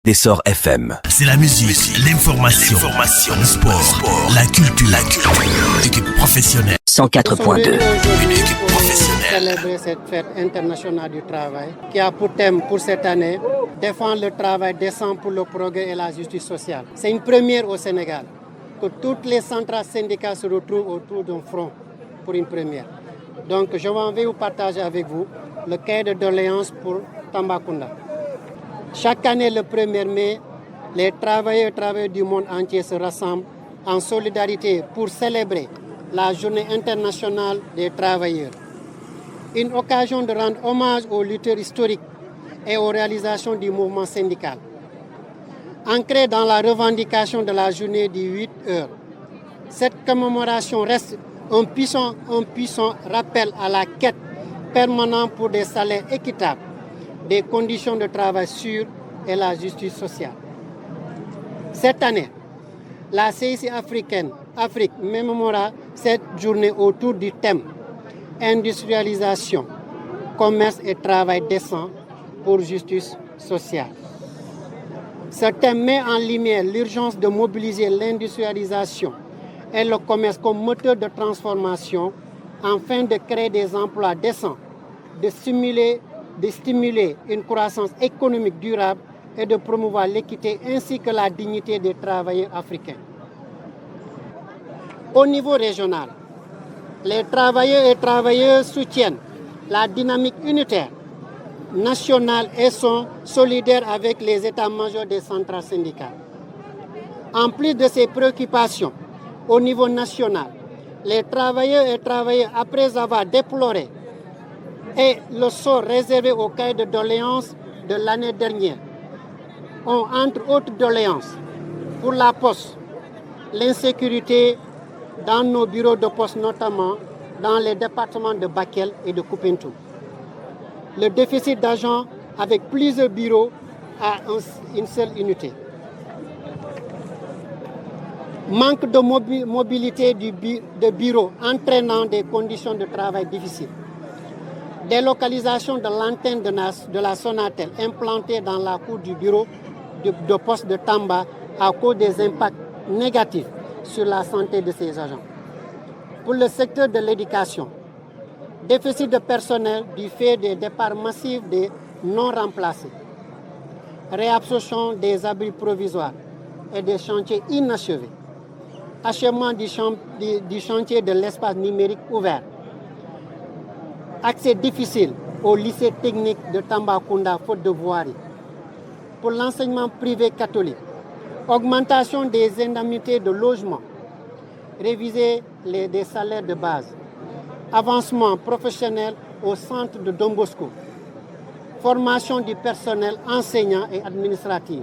Essor FM. C'est la musique, l'information, le sport, la culture. Équipe professionnelle. 104.2. Une équipe professionnelle. Célébrer cette fête internationale du travail qui a pour thème pour cette année défendre le travail décent pour le progrès et la justice sociale. C'est une première au Sénégal que toutes les centrales syndicales se retrouvent autour d'un front pour une première. Donc je vais vous partager avec vous le cahier de doléances pour Tambacounda. Chaque année, le 1er mai, les travailleurs et travailleuses du monde entier se rassemblent en solidarité pour célébrer la journée internationale des travailleurs. Une occasion de rendre hommage aux lutteurs historiques et aux réalisations du mouvement syndical. Ancrée dans la revendication de la journée du 8 heures, cette commémoration reste un puissant rappel à la quête permanente pour des salaires équitables, des conditions de travail sûres et la justice sociale. Cette année, la CIC Afrique mémorera cette journée autour du thème industrialisation, commerce et travail décent pour justice sociale. Ce thème met en lumière l'urgence de mobiliser l'industrialisation et le commerce comme moteur de transformation afin de créer des emplois décents, de stimuler une croissance économique durable et de promouvoir l'équité ainsi que la dignité des travailleurs africains. Au niveau régional, les travailleurs et travailleuses soutiennent la dynamique unitaire nationale et sont solidaires avec les états-majors des centrales syndicales. En plus de ces préoccupations, au niveau national, les travailleurs et travailleuses, après avoir déploré et le sort réservé au cahier de doléances de l'année dernière, ont entre autres doléances pour la poste, l'insécurité dans nos bureaux de poste, notamment dans les départements de Bakel et de Koupentoum. Le déficit d'agents avec plusieurs bureaux à une seule unité. Manque de mobilité de bureaux entraînant des conditions de travail difficiles. Délocalisation de l'antenne de la Sonatel implantée dans la cour du bureau de poste de Tamba à cause des impacts négatifs sur la santé de ces agents. Pour le secteur de l'éducation, déficit de personnel du fait des départs massifs des non remplacés, réabsorption des abris provisoires et des chantiers inachevés, achèvement du chantier de l'espace numérique ouvert, accès difficile au lycée technique de Tambacounda faute de voirie. Pour l'enseignement privé catholique, augmentation des indemnités de logement, réviser des salaires de base, avancement professionnel au centre de Don Bosco, formation du personnel enseignant et administratif.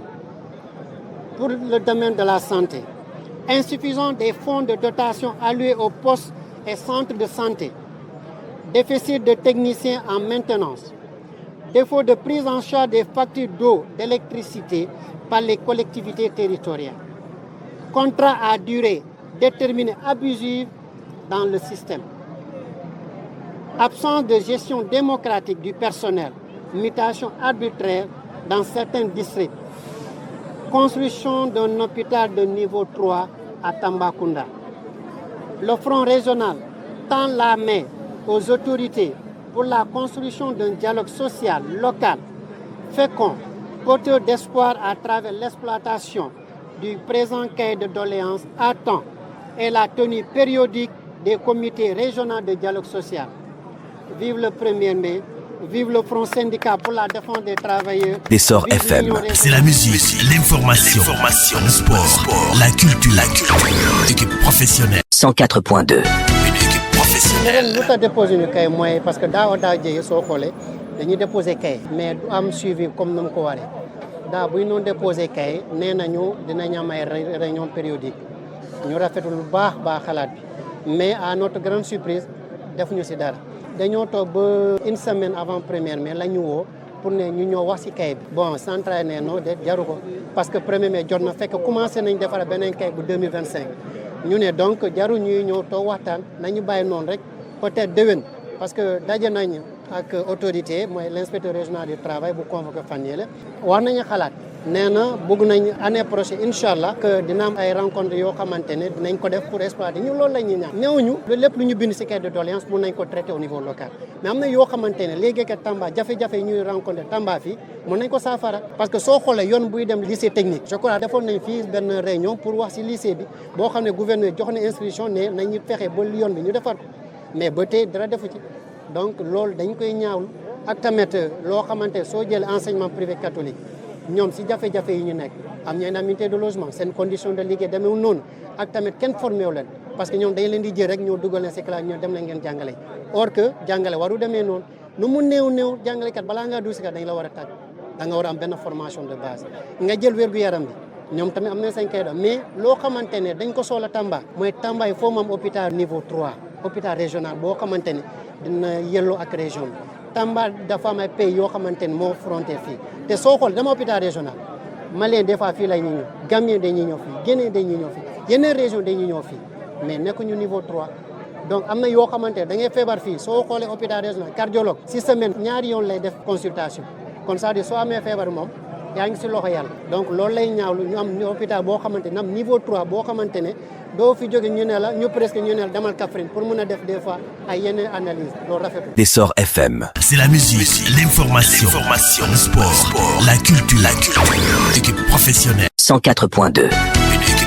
Pour le domaine de la santé, insuffisance des fonds de dotation alloués aux postes et centres de santé, déficit de techniciens en maintenance, défaut de prise en charge des factures d'eau, d'électricité par les collectivités territoriales, contrat à durée déterminée abusive dans le système, absence de gestion démocratique du personnel, mutation arbitraire dans certains districts, construction d'un hôpital de niveau 3 à Tambacounda. Le Front régional tend la main aux autorités pour la construction d'un dialogue social local fécond, porteur d'espoir à travers l'exploitation du présent cahier de doléances à temps et la tenue périodique des comités régionaux de dialogue social. Vive le 1er mai, vive le Front syndical pour la défense des travailleurs. Essor FM. C'est la musique, l'information, le sport, la culture. Équipe professionnelle. 104.2. Une équipe professionnelle. Nous avons déposé le cahier moyen parce que dans dañuy déposé cahier mais du am suivi comme nous ko waré da bu ñu déposé cahier nénañu dinañ am ay réunion périodique ñu rafetul lu baax xalaat bi mais à notre grande surprise defuñu ci dara dañoo toog ba une semaine avant 1er mai la ñu woo pour ne ñu ñoo wax ci cahier bi bon central nee non de jaru ko parce que 1er mai jot na fekk commencé nañ defar beneen cahier bu 2025 ñu ne donc jaru ñuy ñëw toog waxtaan nañu bàyyi noonu rek peut-être déwén parce que daje nañ ak autorité mooy l'inspecteur régional du travail bu convoqué fan yële war nañu xalaat nee na bëgg nañ année prochaine incha allah que dina am ay rencontres yoo xamante ne dinañ ko def pour exploiter ñu loolu la ñuy ñaan néewuñu lépp lu ñu bind ci cahier de doléance mun nañ ko traiter au niveau local mais am na yoo xamante ne léegi kat Tamba jafe-jafe yi ñuy rencontrer Tamba fii mun nañ ko saafara parce que soo xoolee yoon buy dem lycée technique je crois defoon nañ fii benn réunion pour wax ci lycée bi boo xam ne gouverneur jox na instruction ne nañu fexe ba yoon bi ñu defar ko mais ba tey dara defu ci donc loolu dañ koy ñaawlu ak tamit loo xamante soo jëlee enseignement privé catholique ñoom si jafe-jafe yi ñu nekk am ñu indemnité de logement seen condition de liggéey demeewul noonu ak tamit kenn formé wu leen parce que ñoom dañ leen di jël rek ñoo dugal leen si classe ñoo dem leen ngeen jàngale or que jàngale waru demee noonu nu mu néew jàngalekat balaa ngaa dugg si kat dañ la war a tàgg da nga war a am benn formation de base nga jël wér-gu-yaram bi ñoom tamit am na seen kayit mais loo xamante ne dañ ko soxla Tamba mooy Tamba yi foo mu am hôpital niveau 3 hôpital régional boo xamante ne dina yelloo ak région bi Tamba dafa am ay pays yoo xamante ne moo frontière fii te soo xool dama hôpital régional Malien des fois fii lay ñu ñëw Gambien dañuy ñëw fii Guinéen dañuy ñëw fii yeneen région dañuy ñëw fii mais nekkuñu niveau 3 donc am na yoo xamante ne da ngay feebar fii soo xoolee hôpital régional cardiologue 6 semaines ñaari yoon lay def consultation kon c'est-à-dire soo amee feebar moom yaa ngi si loxo yàlla donc loolu lay ñaawlu ñu am hôpital boo xamante ne am niveau 3 boo xamante ne doo fi jóge ñu ne la ñu presque ñu ne la demal Kaffrine pour mun a def des fois ay yeneen analyse loolu rafetul. Essor FM. C'est la musique, l'information, le sport, la culture, équipe professionnelle. 104.2. Une équipe